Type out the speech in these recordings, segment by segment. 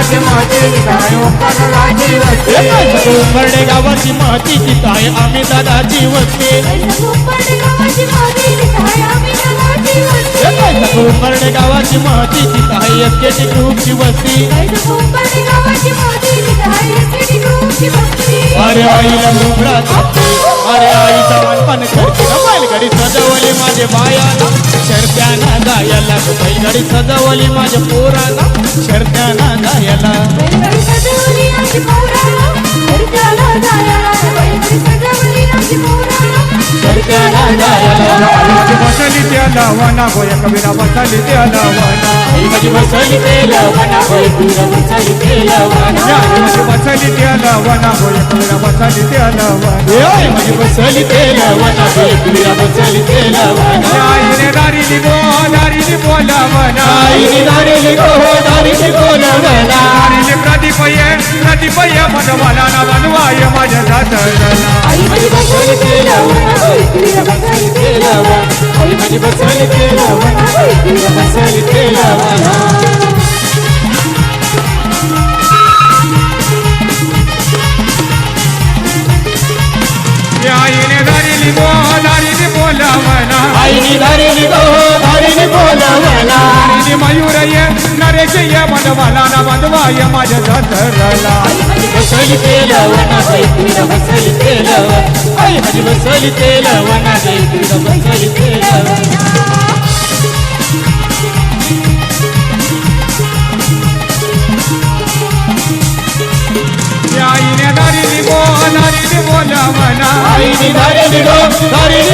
गावाची महती काय ओंकारराची वस्ती उंबरडे गावाची महती तिथं आहे आम्ही दादाची वस्ती उंबरडे गावाची महती तिथं आहे आम्ही दादाची वस्ती उंबरडे गावाची महती तिथं आहे एसकेटी ग्रुपची वस्ती उंबरडे गावाची महती तिथं आहे एसकेटी ग्रुपची वस्ती अरे आईला डोंगरात असते अरे आईचा मानपान करते ना बैलगाडी सजवली माझे बायाला शर्त्याना गायला बैलगाडी सजवली माझ्या पोराला शर्त्याना गायला बैलगाडी सजवली आमची पोराला शर्त्याला गायला बैलगाडी सजवली आमची पोराला शर्त्याना गायला आई बसली त्याला वना गोय कबीरा बसली त्याला वना आई माझी बसली तेला वना होय तुला बसली तेला वना आई बसली त्याला वना गोय कबीरा बसली त्याला वना आई माझी बसली तेला वना होय तुला बसली तेला वना आईने दारीली बोला वना आईने दारीली बोला वना दारीली प्रदीपय मनवाला ना बनवाय माझ्या जातला आई माझी बसली तेला वना होय तुला बसली तेला वना आई माझी बसली तेला वना होय तुला बसली तेला वना आईने दारीली बोला वना आईने दारीली बोला वना दारीली मयूर ये नरेश ये मनवाला ना बनवाय माझ्या जातला आई माझी बसली तेला वना होय तुला बसली तेला वना आई माझी बसली तेला वना होय तुला बसली तेला वना आईने दारीली बोला वना आईने दारीली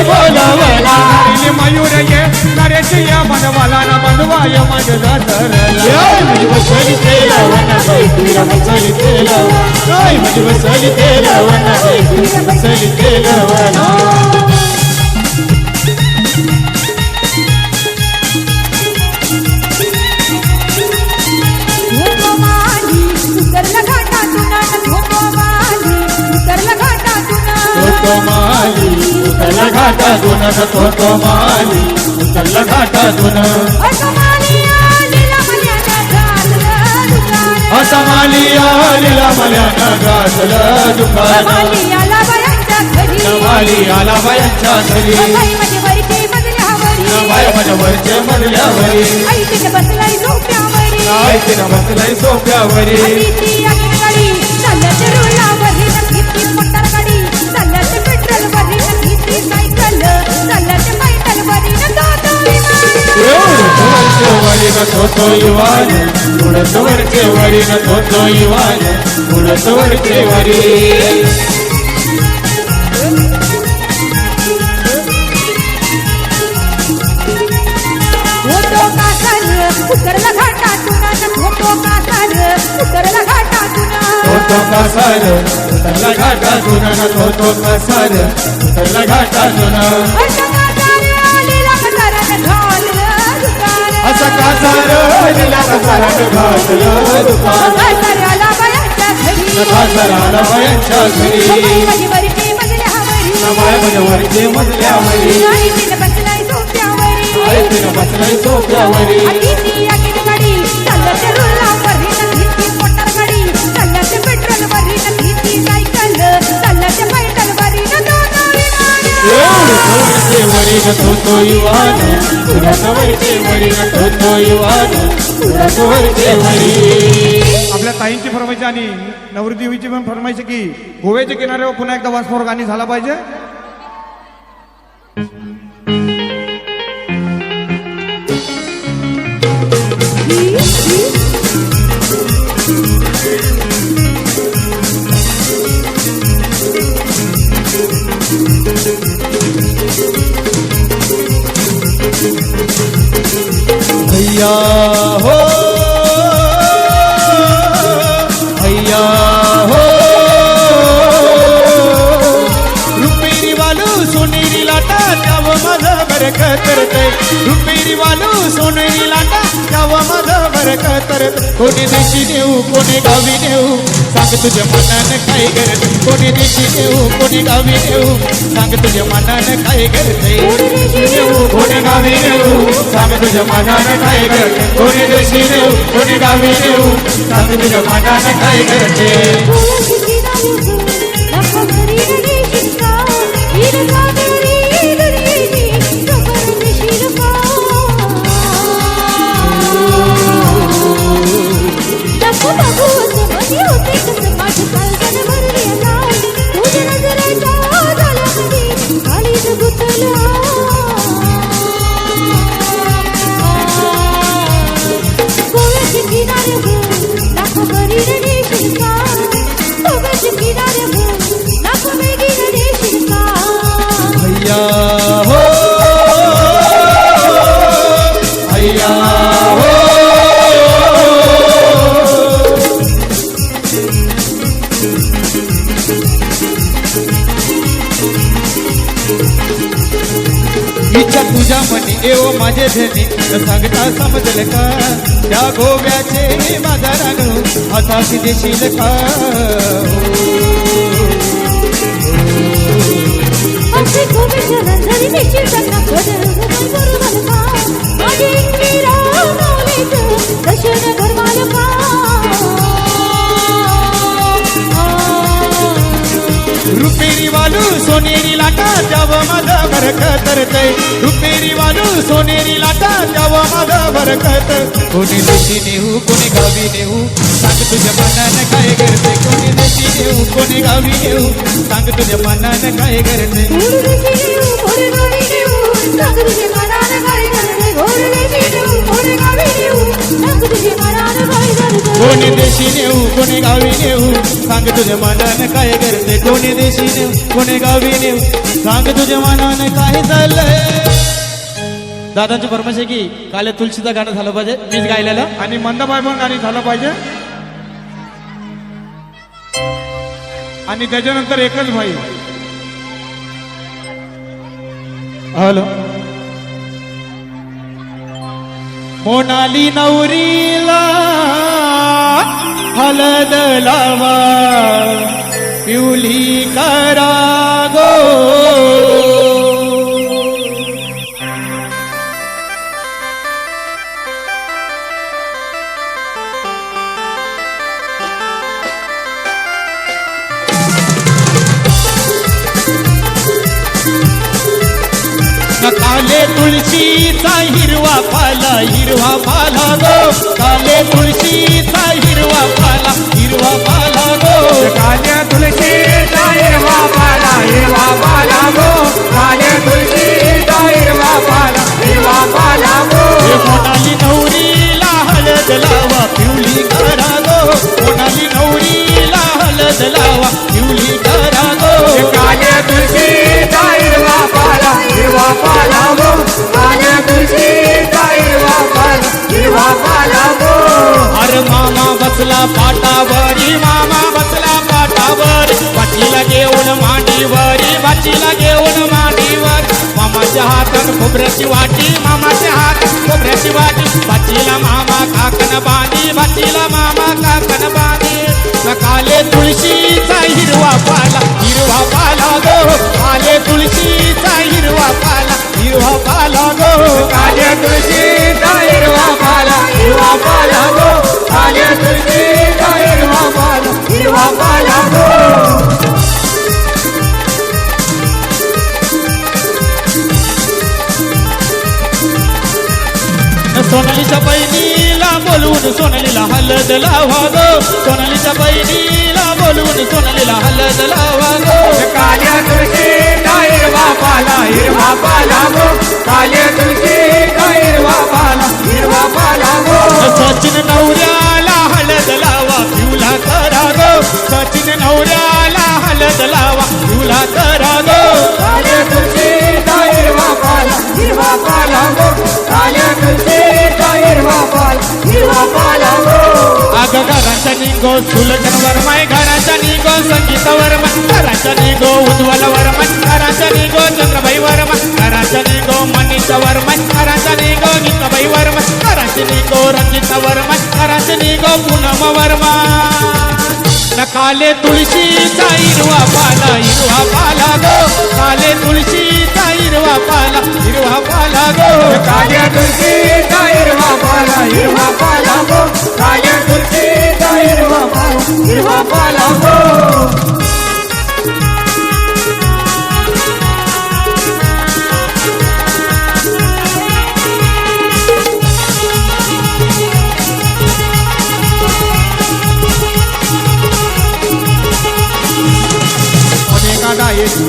बोला वना दारीली मयूर ये नरेश ये मनवाला ना बनवाय माझ्या जातला आई माझी बसली तेला वना होय तुला बसली तेला वना आई माझी बसली तेला वना होय तुला बसली तेला वना धोकोमाली उतरला घाटातून धोकोमाली उतरला घाटातून कोमाली उतरला घाटातून कोमाली उतरला घाटातून धोकोमाली आलेला मल्यानं घातलं दुकान असमाली आलेला मल्यानं घातलं दुकान माली आला बायांच्या घरी माली आला बायांच्या घरी बाई माझे वरचे मजल्यावरी बाय माझ्या वरच्या मजल्यावरी आई तिथे बसलाय झोप्यावरी आई तिनं बसलाय सोप्यावरी तिची आगीन गाडी चालत रुळावरी नक्की मोटार गाडी चालत पेट्रोलवरी नक्की सायकल चालत पैदलवरी जातो विमान एवढं वरचे वरी न थोतो इवान उडत वरचे वरी होतो कासार उतरला घाटातून होतो कासार उतरला घाटातून होतो कासार उतरला घाटातून होतो कासार उतरला घाटातून असं कासार आलेला कसारात घातलं दुकान असं कासाराला बायांच्या घरी माझी वरची मजल्यावरी बाय माझ्या वरचे मजल्यावरी आई तिनं बसलाय झोप्यावरी आई तिनं बसलाय सोप्यावरी तिची आगीन गाडी चालत रुळावरी नक्की मोटार गाडी चालत पेट्रोलवरी नक्की सायकल चालत पैदलवरी जातो विमान वरी न थोतो इवान उडत वरचे वरी न थोतो इवान उडत वरचे वरी आपल्या ताईंची फरमाईश आणि नवरदेवीची पण फरमाईश की गोव्याच्या किनाऱ्यावर पुन्हा एकदा वासफोर गाणी झाला पाहिजे. भैया हो भैया हो रुपेरी वालू सोनेरी लाटा त्याव माझं बरकत करते रुपेरी वालू सोनेरी लाटा त्याव माझं बरकत करत कोणी देशी नेऊ कोणी गावी नेऊ सांग तुझ्या मनानं काय करत कोणी देशी नेऊ कोणी गावी नेऊ सांग तुझ्या मनानं काय करते नेऊ कोणी गावी नेऊ सांग तुझ्या मनानं काय करते कोणी देशी नेऊ कोणी गावी नेऊ सांग तुझ्या मनानं काय करते भैया हो भैया हो इच्छा तुझ्या मनी येव माझे धनी न सांगता समजलं का त्या गोव्याचे बाजारानं हाताशी देशील का रुपेरी वालू सोनेरी लाटा जावं माझं बरकत करते रुपेरी वालू सोनेरी लाटा जावं माझं बरकत कोणी देशी नेऊ कोणी गावी नेऊ सांग तुझ्या मनानं काय करते कोणी देशी नेऊ कोणी गावी नेऊ सांग तुझ्या मनानं काय करते कोणी देशी नेऊ कोणी गावी नेऊ सांग तुझ्या मनानं काय करते कोणी देशी नेऊ कोणी गावी नेऊ सांग तुझ्या मनानं काय चाललंय दादाची फरमाईश आहे की काल तुलसीचं गाणं झालं पाहिजे मीच गायलेलं आणि मंदाबाई पण गाणी झालं पाहिजे आणि त्याच्यानंतर एकच भाई हॅलो मोनाली नवरीला हलद लावा पिवली करा गो काले तुळशीचा हिरवा पाला गो काले तुळशीचा हिरवा पाला गो काल्या तुळशीचा हिरवा पाला गो काल्या तुळशीचा हिरवा पाला गो कोणाली नवरीला हळद लावा पिवली करा गो कोणाली नवरीला हळद लावा पिवली करा गो काल्या तुळशीचा हिरवा पाला गो काल्या तुळशीचा हिरवा पाला गो अरे मामा बसला पाटावरी मामा बसला पाटावर बाचीला घेऊन मांडीवरी बाचीला घेऊन मांडीवर मामाच्या हातात खोबऱ्याची वाटी मामाच्या हातात खोबऱ्याची वाटी बाचीला मामा काकन बांधी बाचीला मामा काकन बांधी काले तुळशीचा हिरवा पाला गो काले तुळशीचा हिरवा पाला गो काल्या तुळशीचा हिरवा पाला गो काल्या तुळशीचा हिरवा पाला गो सोनालीच्या बहिणीला बोलवून सोनालीला हलद लावा गो सोनालीच्या बहिणीला बोलवून सोनालीला हलद लावा गो काल्या तुळशीचा हिरवा पाला गो काल्या तुळशीचा हिरवा पाला गो सचिन नवऱ्याला हलद लावा पिवला करा गो सचिन नवऱ्याला हलद लावा पिवला करा गो काल्या तुळशीचा हिरवा पाला गो काल्या तुळशीचा हिरवा पाला गो अग घराचा निघो सुलजन वर्माय घराचा निघो संगीत वर्मन कराचनी गो उज्ज्वल वर्मन कराचनी गो चंद्रबाई वर्मन कराचनी गो मनीष वर्मन कराचनी गो गीताबाई वर्मन कराचनी गो रंजित वर्मन कराचनी गो पूनम वर्मन काले तुळशीचा हिरवा पाला गो काले तुळशीचा हिरवा पाला गो काल्या तुळशीचा हिरवा पाला गो काल्या तुळशीचा हिरवा पाला गो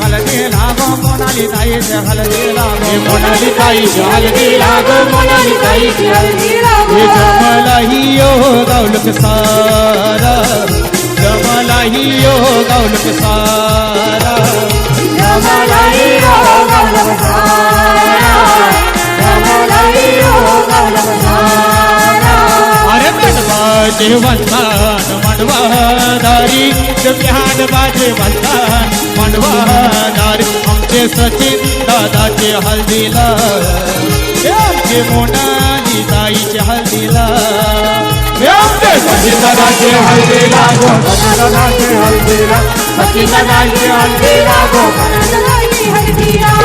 हलदी लागो मोनाली ताईचे हलदी लागो मोनाली ताईची हलदी लागो मोनाली ताईची हलदी लागो जमलाही यो गावलक सारा जमलाही यो गावलक सारा जमलाही यो गावलक सारा जमलाही यो गावलक सारा अरे मंडवाचे वंदन मंडवादारी जम्यान बाजे वंदन मंडवादारी आमचे सचिन दादाचे हल्दीला आमचे मोनाली ताईचे हल्दीला आमचे सचिन दादाचे हलदी लागो दादाचे हलदी लागो सचिन दादाचे हलदी लागो जमलाही हळदीला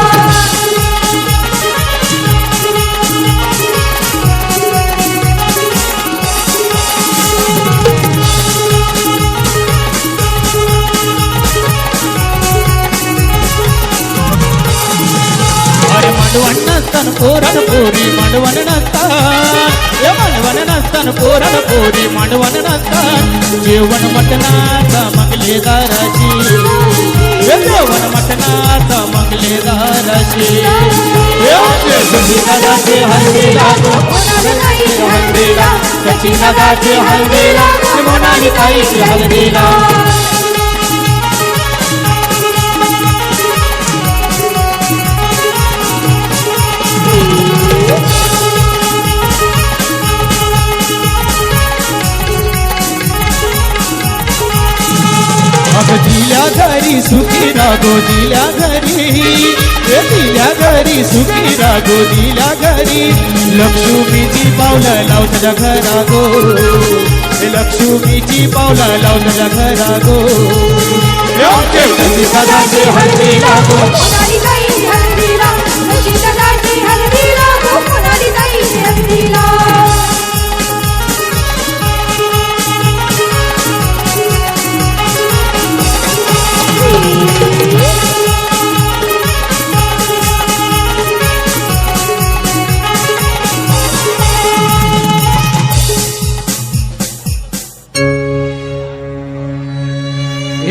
मांडवण नसतान पोरण पोरी मांडवण नसतान पोरण पोरी मांडवण नसतान जेवण मटणाचा मंगले दाराची जेवण मटणाचा मंगले दाराची सचिन दादाचे हलदी लागो मोनाली ताईची हलदी लागो सचिन दादाचे हलदी लागो मोनाली ताईची हलदी लागो दिल्या घरी सुखी रागो दिल्या घरी सुखी रागो दिल्या घरी लक्ष्मीची पावलं लाव तुझ्या घरा गो लक्ष्मीची पावलं लाव तुझ्या घरा गो सचिन दादाचे हलदी लागो मोनाली ताईची हळदीला सचिन दादाची हळदीला मोनाली ताईची हळदीला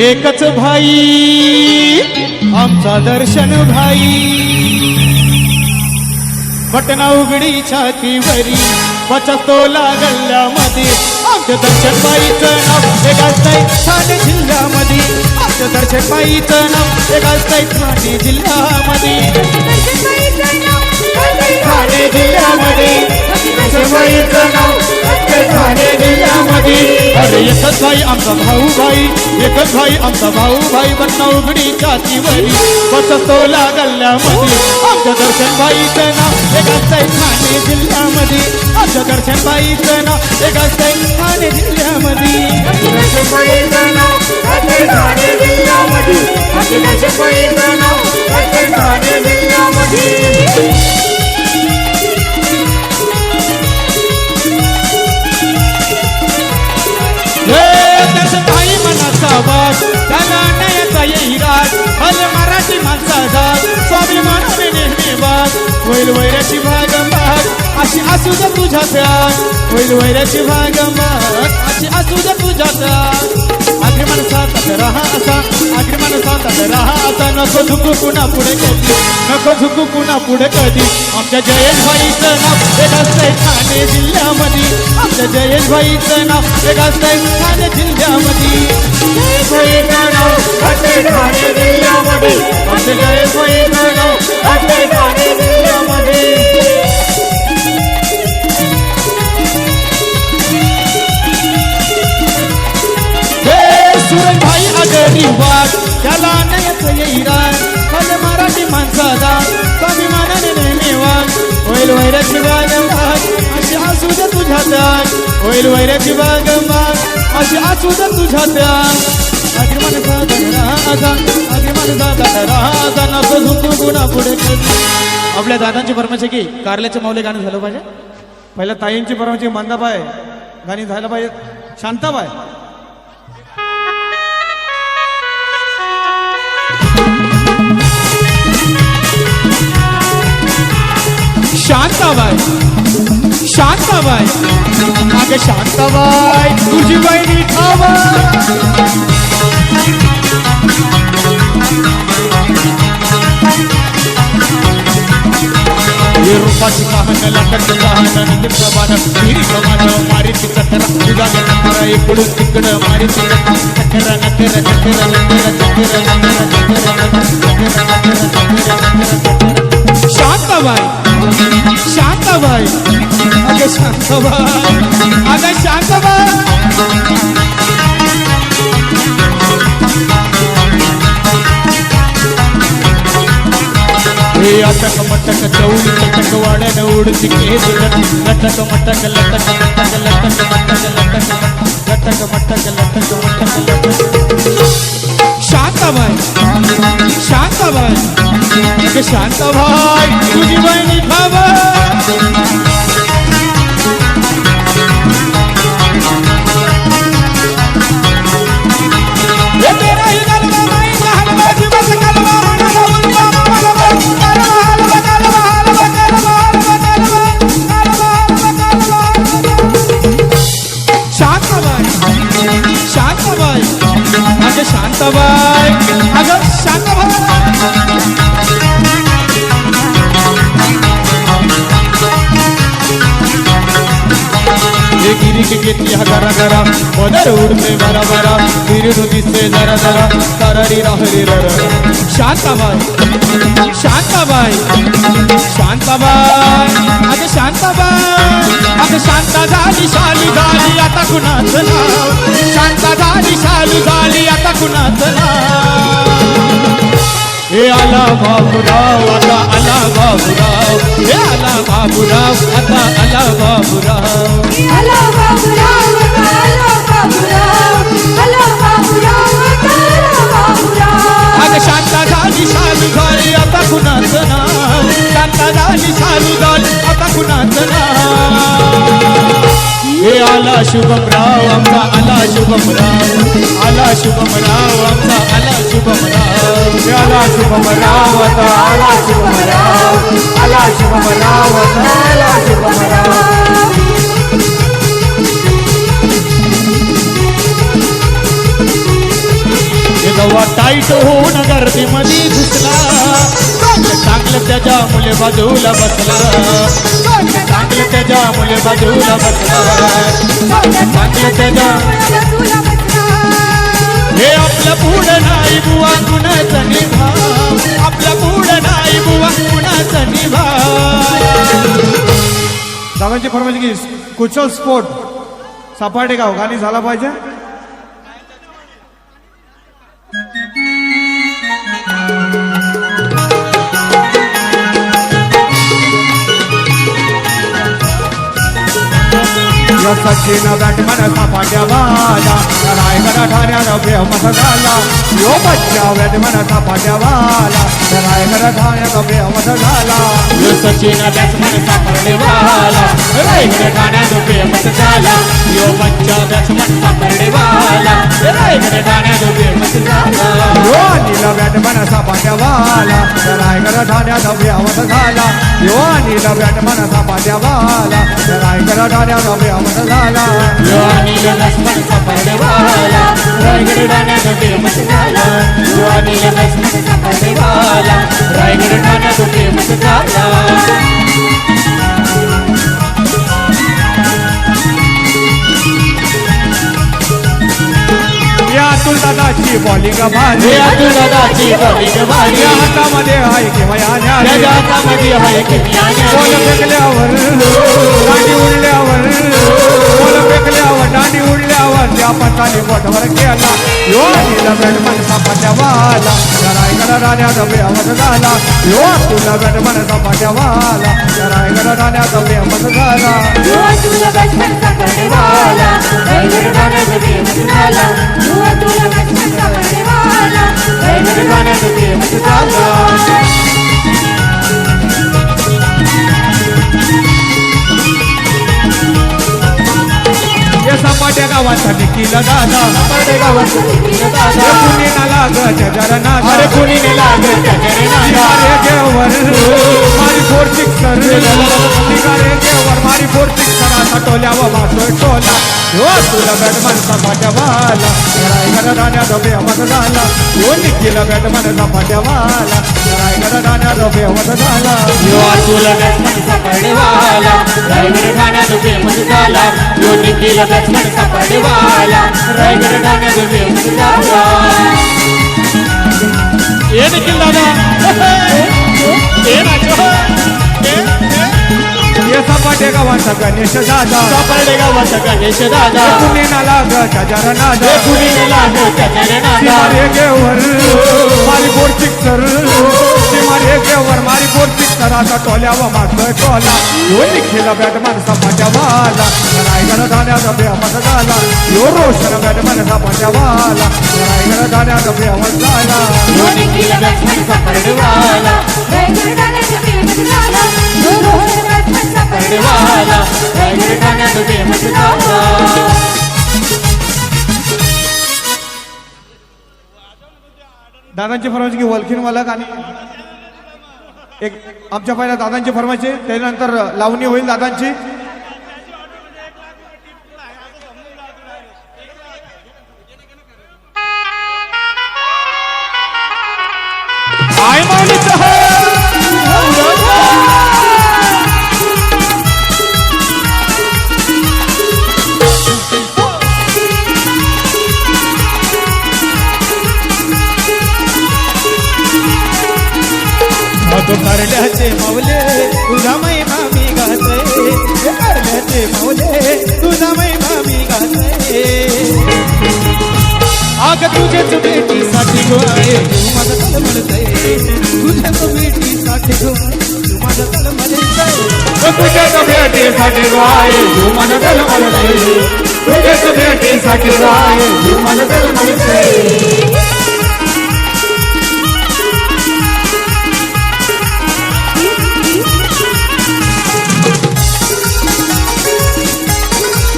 एकच भाई आमचा दर्शन भाई बटना उघडी छातीवरी बचतो लागल्यामध्ये आमच्या दर्शन बाईचं नाव एकाच ठाणे जिल्ह्यामध्ये आमच्या दर्शन बाईचं नाव एकाच ठाणे जिल्ह्यामध्ये ठाणे जिल्ह्यामध्ये सचिनबाईचं नाव ठाणे जिल्ह्यामध्ये अरे एकच भाई आमचा भाऊ भाई एकच भाई आमचा भाऊ भाई बटना उघडी छातीवरी बचतो लागल्यामध्ये आमच्या दर्शन बाईचं नाव एकाच ठाणे जिल्ह्यामध्ये आमच्या दर्शन बाईचं नाव एकाच ठाणे जिल्ह्यामध्ये सचिनबाईचं नाव ठाणे जिल्ह्यामध्ये सचिनबाईचं नाव ठाणे जिल्ह्यामध्ये दर्शन भाई मनाचा वास त्याला नयचा येई राज हल मराठी माणसाचा स्वाभिमानाने नेहमी वास होईल वैराची भागमाग अशी असू दे तुझ्या त्याग होईल वैराची भागमाग अशी असू दे तुझ्या त्याग आग्री माणसात रहा असा आग्री माणसात रहा असा नको झुकू कुणा पुढे कधी नको झुकू कुणा पुढे कधी आमच्या जयेश भाईचं नाव एक असतंय ठाणे जिल्ह्यामध्ये आमच्या जयेश भाईचं नाव एक असतंय ठाणे जिल्ह्यामध्ये भाईचं नाव ठाणे जिल्ह्यामध्ये आमच्या जयेश भाईचं नाव ठाणे जिल्ह्यामध्ये सूरज भाई अगर रिवाज त्याला नयच येईराज भले मराठी माणसाचा स्वाभिमानाने नेहमी वाज होईल वैराची बाग अशी असू दे तुझ्या त्याग होईल वैराची बाग अशी असू दे तुझ्या त्याग आपल्या दादांची फरमाईश की कारल्याचे माऊली गाणं झालं पाहिजे. पहिल्या ताईंची परवाची मंदाबाई गाणी झालं पाहिजे. शांताबाई शांताबाई शांताबाई अगं शांताबाई तुझी बहिणी ठावा रूपाची वाहन लटक वाहन प्रमाण गिरी प्रमाण मारीची चक्र तुझा नकरा इकडून तिकडं मारीची चक्र नकर शांताबाई शांताबाई अगं शांताबाई अगं शांताबाई अटक मटक चौडी चटक वाड्यान उडती केस लटक मटक लटक मटक लटक मटक लटक मटक लटक मटक शांताबाई शांताबाई शांताबाई तुझी बहिणी ठावा शांताबाई अगं शांताबाई गिरी की घेतली हा घरा घरा मदर उडते बरा बरा गिरी दिसते जरा जरा तारारी राहरी ररा शांताबाई शांताबाई शांताबाई अगं शांताबाई अगं शांता झाली शालू झाली आता कुणाचं नाव शांता झाली शालू झाली आता कुणाचं नाव हे आला बाबूराव आता आला बाबूराव हे आला बाबूराव आता आला बाबूराव आला बाबूराव आला बाबूराव आला बाबूराव आला बाबूराव अगं शांता झाली शालू झाली आता कुणाचं नाव शांता झाली शालू झाली आता कुणाचं नाव हे आला शुभमराव आमचा आला शुभमराव आला शुभमराव आमचा आला शुभमराव हे आला शुभमराव आता आला शुभमराव आला शुभमराव आता आला शुभमराव हे गव्हा टाईट होऊन गर्दीमध्ये घुसला चांगलं त्याच्या मुले बाजूला बसला चांगलं त्याच्या मुले बाजूला बसला चांगलं त्याच्या हे आपल्या पुढं नाही बुवा कुणाचं निभाव आपल्या पुढं नाही बुवा कुणाचं निभाव दादांची फरमाईश की कुशल स्पोर्ट सपाटे गाव गाणी झाला पाहिजे. सचिन बॅटमन सपाट्या वाला रायगड ठाण्यानं फेमस झाला यो बच्चा बॅटमन सपाट्या वाला रायगड ठाण्यानं फेमस झाला यो सचिन बॅट्समन सापडले वाला रायगड ठाण्यात फेमस झाला यो बच्चा बॅट्समन सापडले वाला रायगड ठाण्यात फेमस झाला यो अनिल बॅटमन सपाट्या वाला रायगड ठाण्यात फेमस झाला यो अनिल बॅटमन सपाट्या वाला रायगड ठाण्यात फेमस झाला यो अनिल बॅट्समन सापडले वाला रायगड ठाण्यात फेमस झाला यो अनिल बॅट्समन सापडले वाला रायगड ठाण्यात फेमस झाला या अतुल दादाची बॉलिंग भारी हे अतुल दादाची बॉलिंग भारी या हातामध्ये आहे किंवा त्याच्या हातामध्ये आहे बॉल फेकल्यावर दांडी उडल्यावर बॉल फेकल्यावर दांडी उडल्यावर त्या पंचाली बोटवर केला यो तुला बॅटमन सापाट्यावाला रायगड राण्याचा बेमत झाला यो तुला बॅटमन सापाट्यावाला रायगड राण्याचा बेमत झाला तुला बचपन सापडवाला रायगड राण्याचा बेमत झाला तुला बचपन सापडवाला रायगड राण्याचा बेमत झाला या सपाट्या गावाचा निखिल दादा सपाटे गावाचा निखिल दादा कुणी ना लाग जरा अरे कुणी ने लागे त्याच्याने नादा निघारे देवर मारी 4-6 निघारे देवर मारी 4-6 असा टोल्यावर वाचोय टोला यो तुला बॅटमन सपाट्यावाला रायगड राण्याचा बेमत झाला यो निखिल बॅटमन सपाट्यावाला रायगड राण्याचा बेमत झाला यो तुला बॅट्समन सापडेवाला रायगड ठाण्याचा बेमत झाला यो निखिल बॅट्समन सापडेवाला रायगड ठाण्याचा बेमत झाला ये निखिल दादा ये राजो ये सपाटे गावाचा गणेश दादा सापडे गावाचा गणेश दादा कुणी ना लाग जरा नादा कुणी ने लागे त्याच्याने नादा मारे गेवर मारी 4-6 मारे गेवर मारी 4-6 असा टोल्यावर मागतोय टोला यो निखिल बॅटमन सपाट्यावाला रायगड ठाण्याचा बेमत झाला यो रोशन बॅटमन सपाट्यावाला रायगड ठाण्याचा बेमत झाला यो निखिल बचपन सापडवाला रायगड राण्याचा बेमत झाला रोहन बचपन सापडेवाला रायगड ठाण्याचा बेमत झाला दादांची फरमाईश की वलखीनवाला आणि एक आमच्या पहिल्या दादांची फरमाईश आहे त्यानंतर लावणी होईल दादांची आई माऊलीचं करल्याचे मावले तुझा महिमा मी गाते करल्याचे मावले तुझा महिमा मी गाते आग तुझ्याच भेटीसाठी गो आहे तू माझं तळमळतय तुझ्याच भेटीसाठी गो तू माझं तळमळतय तुझ्याच भेटीसाठी आहे तू माझं तळमळतय तुझ्याच भेटीसाठी आहे तू माझं तळमळतय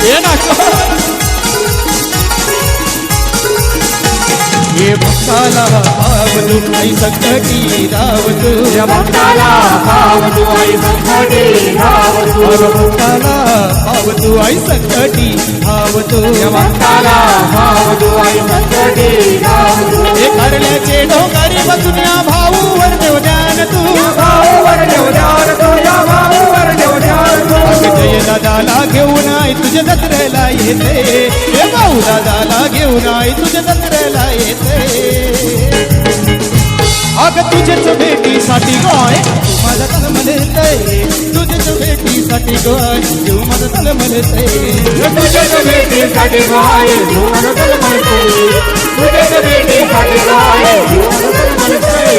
ये ना ये भक्ताला भावतू आई संकटी रावतू या भक्ताला भावतू आई संकटी रावतू भक्ताला भावतू आई संकटी भावतू या भक्ताला भावतू आई संकटी रावतू हे करल्याचे डोंगरी बसुन्या भाऊवर देव ध्यान तू भाऊवर देव ध्यान तू या भाऊवर देव ध्यान तू जय दादाला घेऊन आई तुझ्या जत्रेला येते हे भाऊ दादाला घेऊन आई तुझ्या जत्रेला येते अग तुझ्याच भेटीसाठी गाय तू माझा तल म्हणतय तुझ्याच भेटीसाठी गाय तू माझा तल म्हणतय तुझ्याच भेटीसाठी आहे तू माझं तळमळतय तुझ्याच भेटीसाठी आहे तू माझं तळमळतय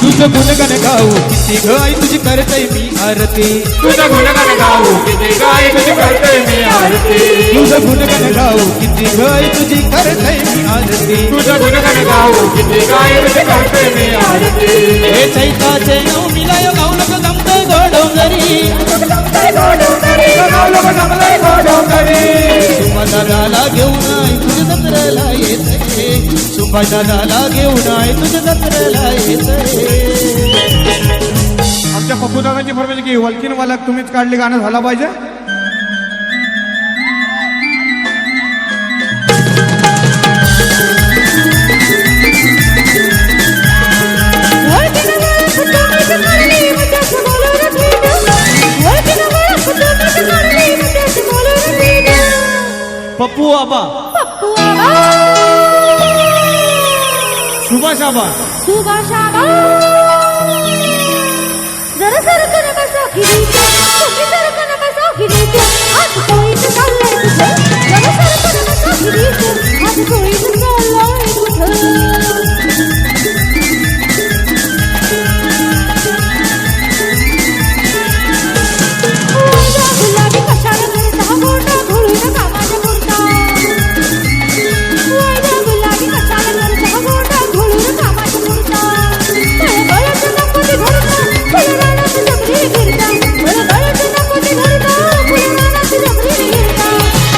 तुझं गुणगण गाऊ किती गाय तुझी करतय मी आरती तुझं गुणगान गाऊ किती गाय तुझी करतोय मी आरती तुझं गुणगण गाऊ किती गाय तुझी करतय मी आरती तुझं गुणगान गाऊ किती गाय तुझी करतोय मी आरती हे चैताचे नऊ मिलाय गाऊ नको जमतय गोडोंगरी सुमा दादाला घेऊन आई तुझ्या जत्रेला येते सुमा दादाला घेऊन आई तुझ्या जत्रेला येते आमच्या पप्पू दादांची फरमाईश की वलकीनवाला तुम्हीच काढली गाणं झाला पाहिजे पप्पू आबा पप्पू सुभाषाबा सुभाषाबा जरा सरकन बसा खिरीच्या तुम्ही सरकन बसा खिरीच्या आज सोयीचं चाललंय कुठं जरा सरकन बसा खिरीच्या आज सोयीचं चाललंय कुठं गुलाबी कशाला करता मोठा घोळून कामाच्या पुरता गुलाबी कशाला करता मोठा घोळून कामाच्या पुरता गळ्याचं नको ते घरता फुलरानाची जबरी गिरता गळ्याचं नको ते घरता फुलरानाची जबरी गिरता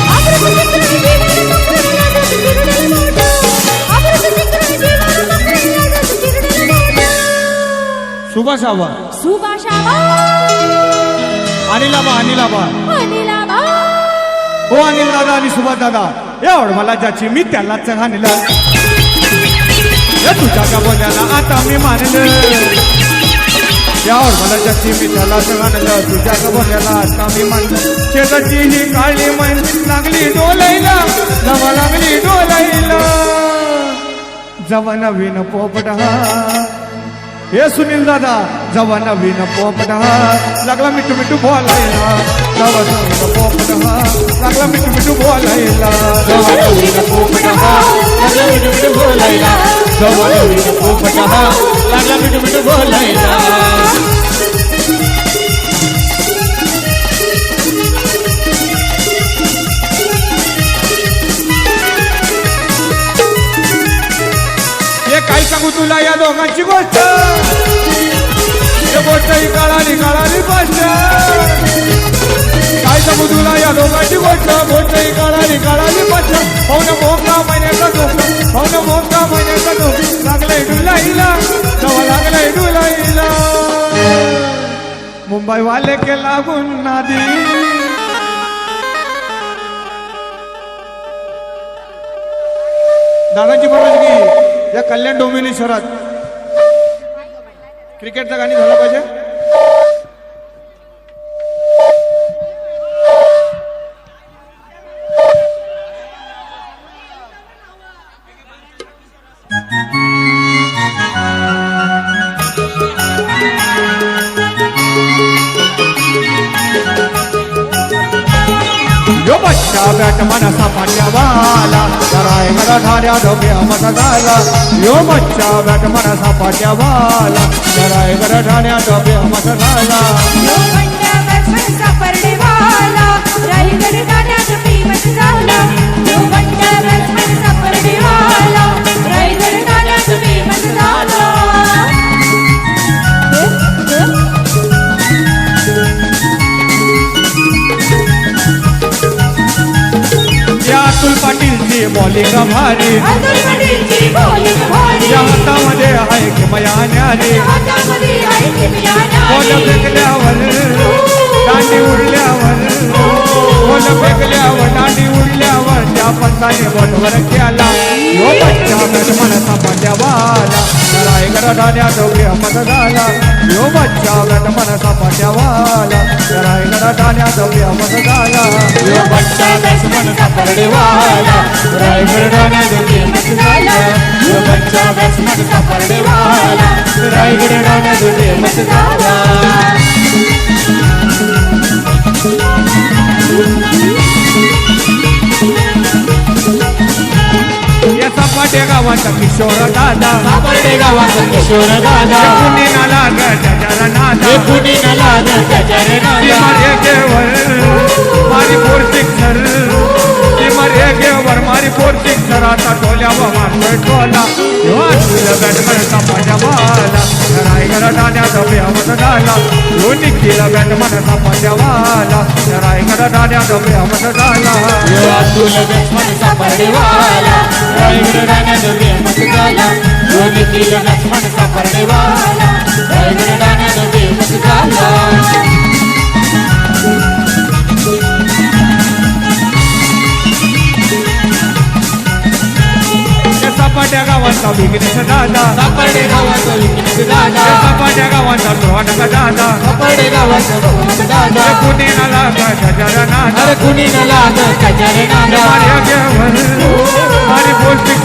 अमृत चिकन जीवन मकरला जस चिरडल मोठा अमृत चिकन जीवन मकरला जस चिरडल मोठा सुभाषाबा सुभाषाबा अनिलाबा अनिलाबा हो अनिल दादा आणि सुभाष दादा एवढ मला ज्याची मी त्यालाच हाणलं या तुझ्या का बोल्याला आता मी मानलं यावर मला ज्याची मी त्यालाच हाणलं तुझ्या का बोल्याला आता मी मानलं शेजाची ही काळी मन लागली डोलायला जवा लागली डोलायला जवा नवीन पोपट हा हे सुनील दादा जवा नवीन पोपट हा लागला मिठू मिठू बोलायला जवा नवीन पोपट हा लागला मिठू मिठू बोलायला जवा नवीन पोपट हा लागला मिठू मिठू बोलायला जवा नवीन पोपट हा लागला मिठू मिठू बोलायला हे काय सांगू तुला या दोघांची गोष्ट हे गोष्ट ही काळाली काळाली गोष्ट काय सांगू तुला या दोघांची गोष्ट ही काळाली काळाली गोष्ट पाहुणं मोका महिन्याचा झोप पाहुणं मोका महिन्याचा झोप लागलंय डुलाईला जवळ लागलंय डुलाईला मुंबई वाले के लागून नादी दादांची परवानगी या कल्याण डोंबिवली शहरात क्रिकेटचं गाणी झालं पाहिजे यो बच्चा बॅट मनसा पाट्यावाला कराय मला धाऱ्या धोक्या मसा झाला यो बच्चा बॅट मनसा पाट्यावाला कराय मला धाऱ्या धोक्या मसा झाला यो बंड्या बसचा परडेवाला रायगड गाण्यात फेमस झाला यो बंड्या बसचा परडेवाला रायगड गाण्यात फेमस झाला या अतुल पाटीलची बॉलिंग भारी अतुल पाटीलची बॉलिंग भारी या हातामध्ये आहे किमया न्यारी हातामध्ये आहे किमया बॉल फेकल्यावर दांडी उडल्यावर बॉल फेकल्यावर दांडी उडल्यावर त्या पंताने बॉलवर केला यो बच्चा बॅट मनसा पाट्यावाला रायगड ठाण्या धोक्या मत झाला यो बच्चा बॅट मनसा पाट्यावाला रायगड ठाण्या धोक्या मत झाला यो बच्चा बॅट्समनचा परडेवाला रायगड ठाण्यात फेमस झाला यो बच्चा बॅट्समनचा परडेवाला रायगड ठाण्यात फेमस झाला या सपाट्या गावाचा किशोर दादा सापडे गावाचा किशोर दादा कुणी नाला गजाला नादा कुणी नाला त्याच्यारे नाला मारे गेवर मारी फोर सिक्सर मारे गेवर मारी फोर सिक्सर आता टोल्यावर मारतोय टोला तुला बॅटमन सपाट्या वाला रायगड ठाण्यात फेमस झाला यो निखिल बॅटमन सपाट्या वाला रायगड ठाण्यात फेमस झाला यो अतुल बॅट्समनचा परडेवाला रायगड ठाण्यात फेमस झाला यो निखिल बॅट्समनचा परडेवाला रायगड ठाण्यात फेमस झाला सपाट्या गावांचा विघ्नेश दादा सापर्डे गावाचा विघ्नेश दादा सपाट्या गावांचा रोहनका दादा सापर्डे गावाचा रोहन दादा कुणी न लागा गजर नादा अरे कुणी न लाग गजर नादा मारी गेवर मारी बोलतिक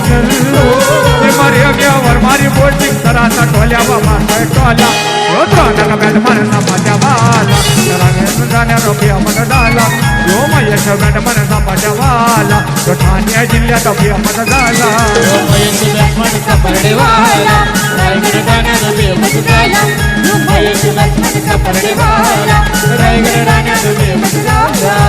मारी गेवर मारी बोलतिक सराचा टोल्या बाबा टोला रोहनका बॅट मारना माझ्या बाला रांगेत जाण्या रोपिया मन झाला यो मयश बॅट मारना माझ्या बाला तो ठाणे जिल्ह्यात अभिया मन झाला मुंबईची लक्ष्मण सापर्डे वाला रायगड राण्याचा बेमत झाला मुंबईची लक्ष्मण सापर्डे वाला रायगड राण्याचा बेमत झाला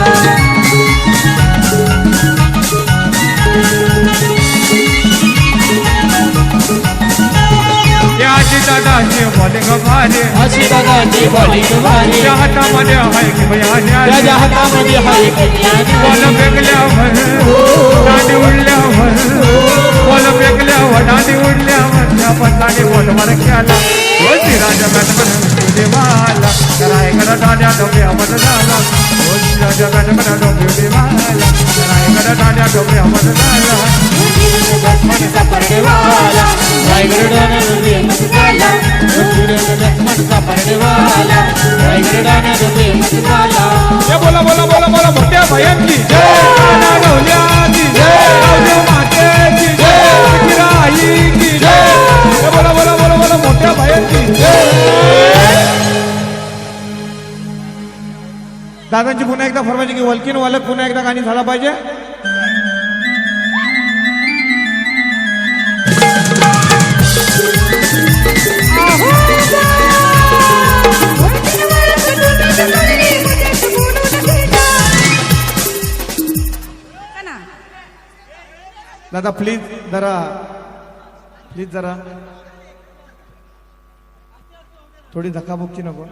याची दादाची बॉलिंग भारी अशी दादाची बॉलिंग भारी त्या हातामध्ये आहे की भया त्याच्या हातामध्ये हाय बॉल फेकल्यावर दांडी उडल्यावर बॉल फेकल्यावर दांडी उडल्यावर त्या पंचाने बॉलवर खेळला राजा बॅटमॅन देवाला रायगड दाद्या डोक्या मत झाला राजा बॅटमॅन डोक्या देवाला रायगड दाद्या डोक्या मत झाला लक्ष्मण सापर्डे वाला रायगड राण्याचा बेमत झाला लक्ष्मण सापर्डे वाला रायगड राण्याचा बेमत झाला बोला बोला बोला बोला मोठ्या भयांची जय गवल्याची जय रावदेव मातेची जय गिराईची जय बोला बोला बोला बोला मोठ्या भयांची दादांची पुन्हा एकदा फरमायची की वलकीन वालक पुन्हा एकदा गाणी झाला पाहिजे दादा प्लीज जरा थोडी धक्काबुक्की नको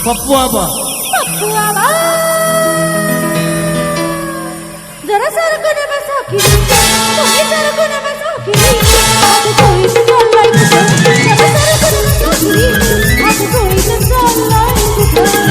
पप्पू आबा जरा सारखं नका साखी तुम्ही सारखं नका साखी आज कोळीचं चाललाय कुठं जरा सारखं नका साखी आज कोळीचं चाललाय कुठं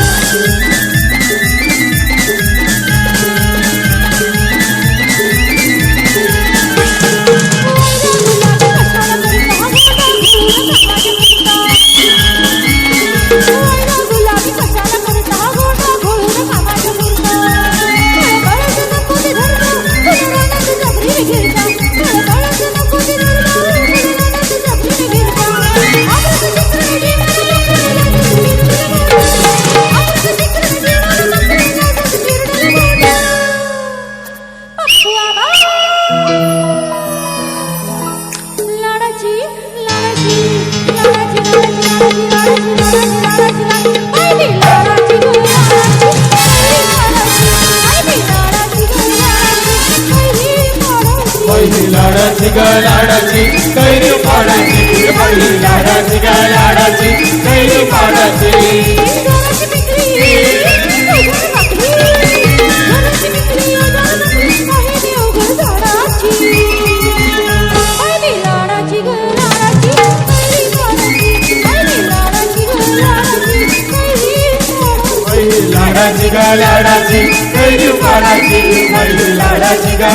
लाडाची ग लाडाची कैरी पाडाची पहिली लाडाची ग लाडाची कैरी पाडाची लाडाची ग लाडाची कैरी पाडाची पहिली लाडाची ग